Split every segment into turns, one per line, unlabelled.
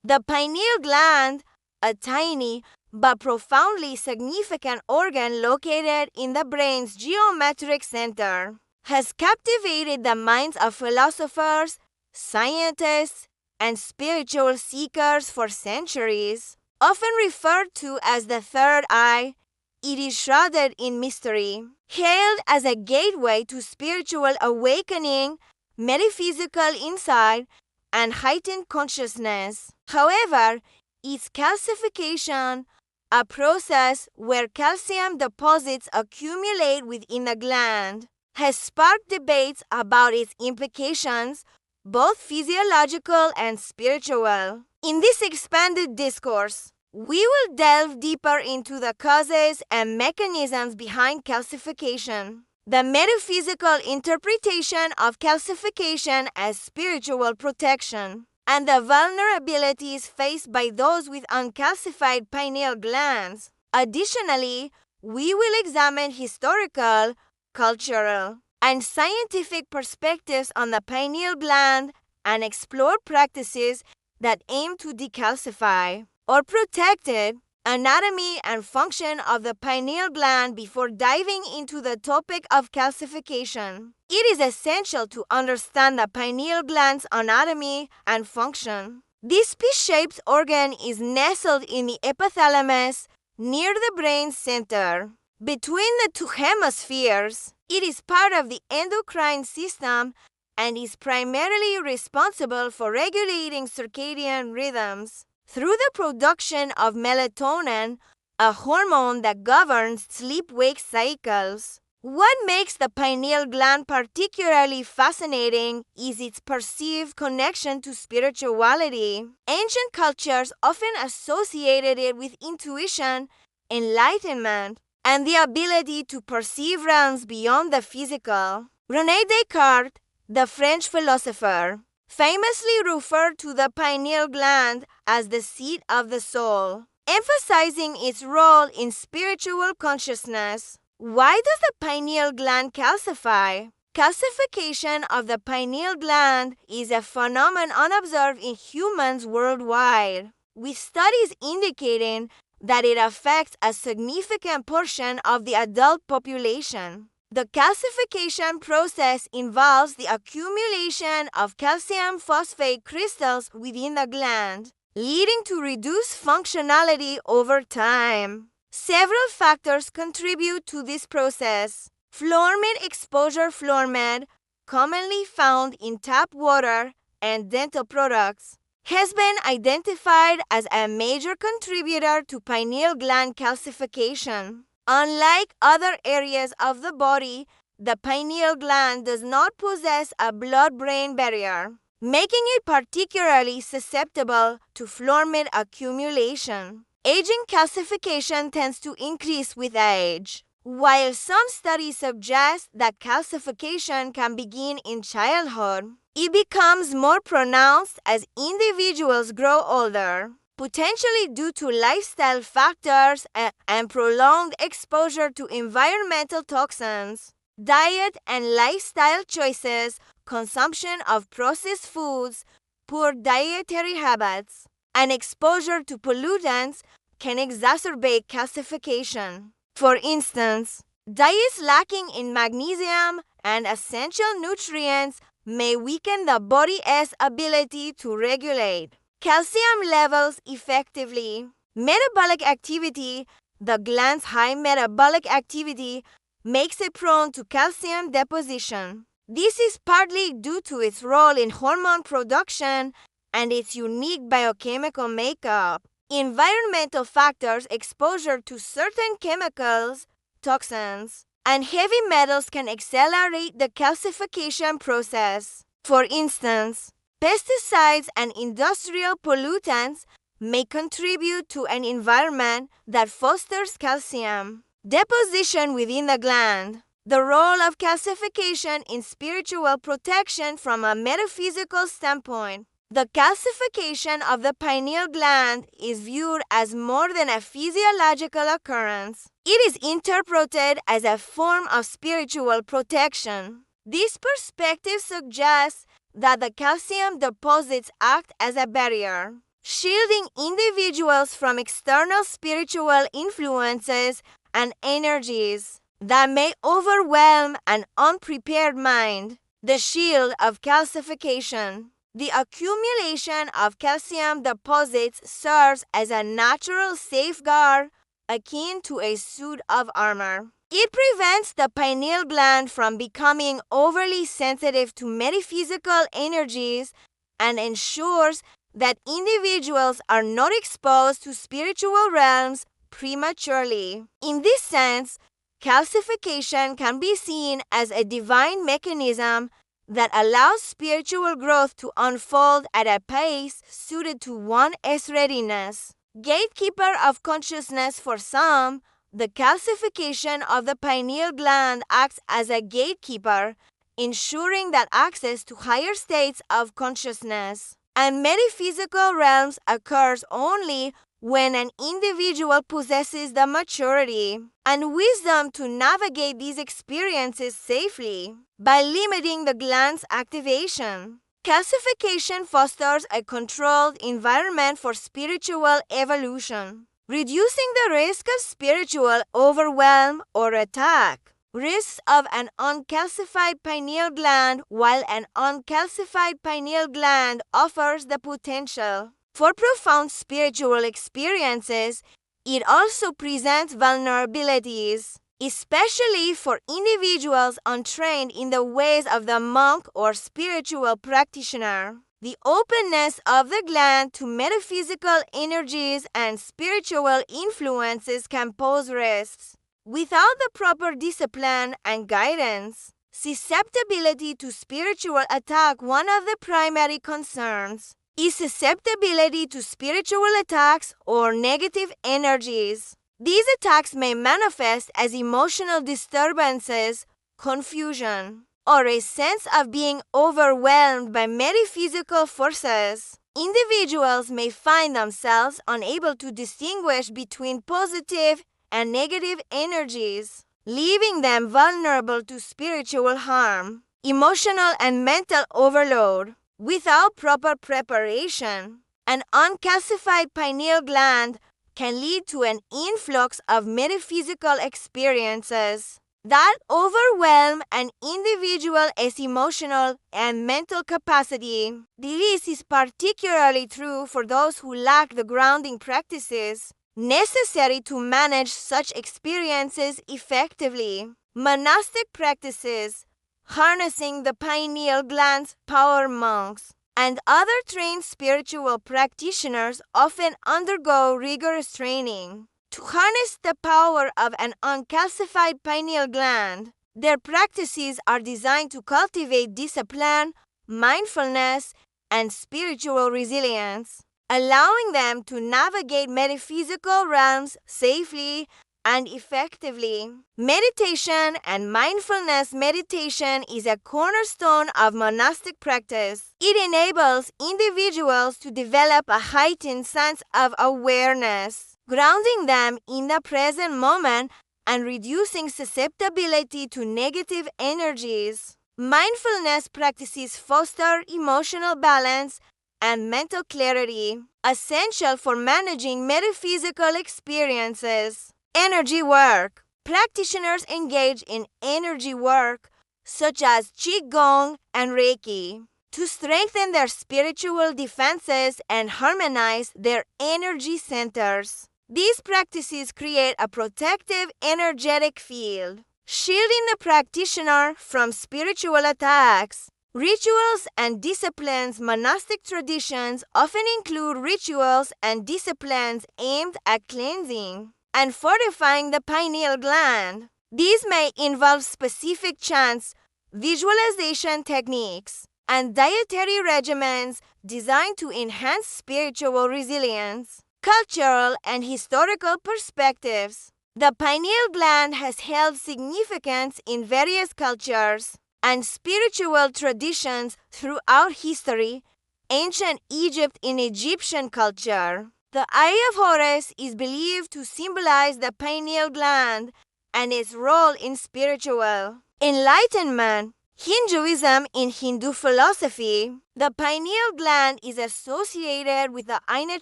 The pineal gland, a tiny but profoundly significant organ located in the brain's geometric center, has captivated the minds of philosophers, scientists, and spiritual seekers for centuries. Often referred to as the third eye, it is shrouded in mystery, hailed as a gateway to spiritual awakening, metaphysical insight, and heightened consciousness. However, its calcification, a process where calcium deposits accumulate within the gland, has sparked debates about its implications, both physiological and spiritual. In this expanded discourse, we will delve deeper into the causes and mechanisms behind calcification, the metaphysical interpretation of calcification as spiritual protection, and the vulnerabilities faced by those with uncalcified pineal glands. Additionally, we will examine historical, cultural, and scientific perspectives on the pineal gland and explore practices that aim to decalcify or protect it, anatomy and function of the pineal gland. Before diving into the topic of calcification, it is essential to understand the pineal gland's anatomy and function. This piece-shaped organ is nestled in the hypothalamus near the brain center. Between the two hemispheres, it is part of the endocrine system and is primarily responsible for regulating circadian rhythms through the production of melatonin, a hormone that governs sleep-wake cycles. What makes the pineal gland particularly fascinating is its perceived connection to spirituality. Ancient cultures often associated it with intuition, enlightenment, and the ability to perceive realms beyond the physical. René Descartes, the French philosopher, famously referred to the pineal gland as the seat of the soul, emphasizing its role in spiritual consciousness. Why does the pineal gland calcify? Calcification of the pineal gland is a phenomenon observed in humans worldwide, with studies indicating that it affects a significant portion of the adult population. The calcification process involves the accumulation of calcium phosphate crystals within the gland, leading to reduced functionality over time. Several factors contribute to this process. Fluoride exposure. Fluoride, commonly found in tap water and dental products, has been identified as a major contributor to pineal gland calcification. Unlike other areas of the body, the pineal gland does not possess a blood-brain barrier, making it particularly susceptible to fluoride accumulation. Aging calcification tends to increase with age. While some studies suggest that calcification can begin in childhood, it becomes more pronounced as individuals grow older, potentially due to lifestyle factors and prolonged exposure to environmental toxins. Diet and lifestyle choices, consumption of processed foods, poor dietary habits, and exposure to pollutants can exacerbate calcification. For instance, diets lacking in magnesium and essential nutrients may weaken the body's ability to regulate calcium levels effectively. Metabolic activity. The gland's high metabolic activity makes it prone to calcium deposition. This is partly due to its role in hormone production and its unique biochemical makeup. Environmental factors, exposure to certain chemicals, toxins, and heavy metals can accelerate the calcification process. For instance, pesticides and industrial pollutants may contribute to an environment that fosters calcium deposition within the gland. The role of calcification in spiritual protection. From a metaphysical standpoint, the calcification of the pineal gland is viewed as more than a physiological occurrence. It is interpreted as a form of spiritual protection. This perspective suggests that the calcium deposits act as a barrier, shielding individuals from external spiritual influences and energies that may overwhelm an unprepared mind. The shield of calcification. The accumulation of calcium deposits serves as a natural safeguard akin to a suit of armor. It prevents the pineal gland from becoming overly sensitive to metaphysical energies and ensures that individuals are not exposed to spiritual realms prematurely. In this sense, calcification can be seen as a divine mechanism that allows spiritual growth to unfold at a pace suited to one's readiness. Gatekeeper of consciousness. For some, the calcification of the pineal gland acts as a gatekeeper, ensuring that access to higher states of consciousness and metaphysical realms occurs only when an individual possesses the maturity and wisdom to navigate these experiences safely. By limiting the gland's activation, calcification fosters a controlled environment for spiritual evolution, reducing the risk of spiritual overwhelm or attack. Risks of an uncalcified pineal gland. While an uncalcified pineal gland offers the potential for profound spiritual experiences, it also presents vulnerabilities, especially for individuals untrained in the ways of the monk or spiritual practitioner. The openness of the gland to metaphysical energies and spiritual influences can pose risks. Without the proper discipline and guidance, susceptibility to spiritual attack. One of the primary concerns is susceptibility to spiritual attacks or negative energies. These attacks may manifest as emotional disturbances, confusion, or a sense of being overwhelmed by metaphysical forces. Individuals may find themselves unable to distinguish between positive and negative energies, leaving them vulnerable to spiritual harm, emotional and mental overload. Without proper preparation, an uncalcified pineal gland can lead to an influx of metaphysical experiences that overwhelm an individual's emotional and mental capacity. This is particularly true for those who lack the grounding practices necessary to manage such experiences effectively. Monastic practices, harnessing the pineal gland's power. Monks and other trained spiritual practitioners often undergo rigorous training to harness the power of an uncalcified pineal gland. Their practices are designed to cultivate discipline, mindfulness, and spiritual resilience, allowing them to navigate metaphysical realms safely and effectively. Meditation and mindfulness. Meditation is a cornerstone of monastic practice. It enables individuals to develop a heightened sense of awareness, grounding them in the present moment and reducing susceptibility to negative energies. Mindfulness practices foster emotional balance and mental clarity, essential for managing metaphysical experiences. Energy work. Practitioners engage in energy work such as Qigong and Reiki to strengthen their spiritual defenses and harmonize their energy centers. These practices create a protective energetic field, shielding the practitioner from spiritual attacks. Rituals and disciplines. Monastic traditions often include rituals and disciplines aimed at cleansing and fortifying the pineal gland. These may involve specific chants, visualization techniques, and dietary regimens designed to enhance spiritual resilience. Cultural and historical perspectives. The pineal gland has held significance in various cultures and spiritual traditions throughout history. Ancient Egypt. In Egyptian culture, the Eye of Horus is believed to symbolize the pineal gland and its role in spiritual enlightenment. Hinduism. In Hindu philosophy, the pineal gland is associated with the Ajna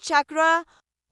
chakra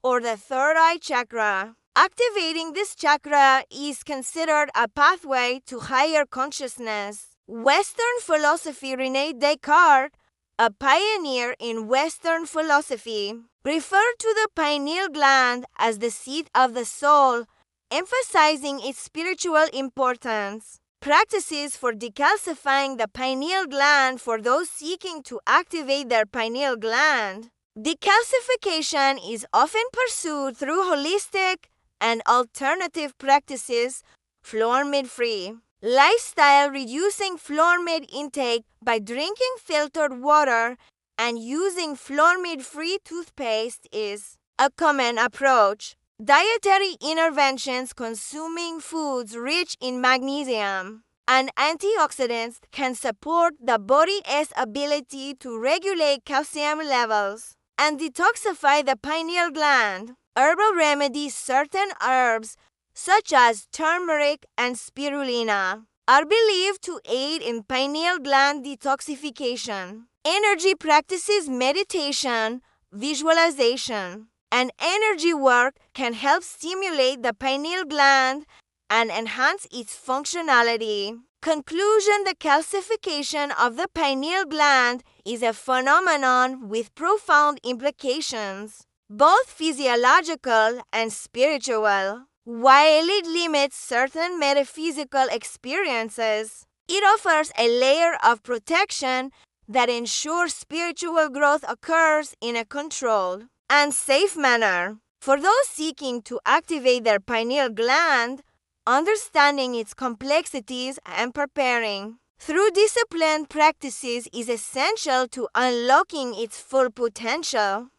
or the third eye chakra. Activating this chakra is considered a pathway to higher consciousness. Western philosophy. René Descartes, a pioneer in Western philosophy, referred to the pineal gland as the seat of the soul, emphasizing its spiritual importance. Practices for decalcifying the pineal gland for those seeking to activate their pineal gland. Decalcification is often pursued through holistic and alternative practices, fluoride-free lifestyle, reducing fluoride intake by drinking filtered water and using fluoride-free toothpaste is a common approach. Dietary interventions, consuming foods rich in magnesium and antioxidants, can support the body's ability to regulate calcium levels and detoxify the pineal gland. Herbal remedies. Certain herbs, such as turmeric and spirulina, are believed to aid in pineal gland detoxification. Energy practices. Meditation, visualization, and energy work can help stimulate the pineal gland and enhance its functionality. Conclusion. The calcification of the pineal gland is a phenomenon with profound implications, both physiological and spiritual. While it limits certain metaphysical experiences, it offers a layer of protection that ensures spiritual growth occurs in a controlled and safe manner. For those seeking to activate their pineal gland, understanding its complexities and preparing through disciplined practices is essential to unlocking its full potential.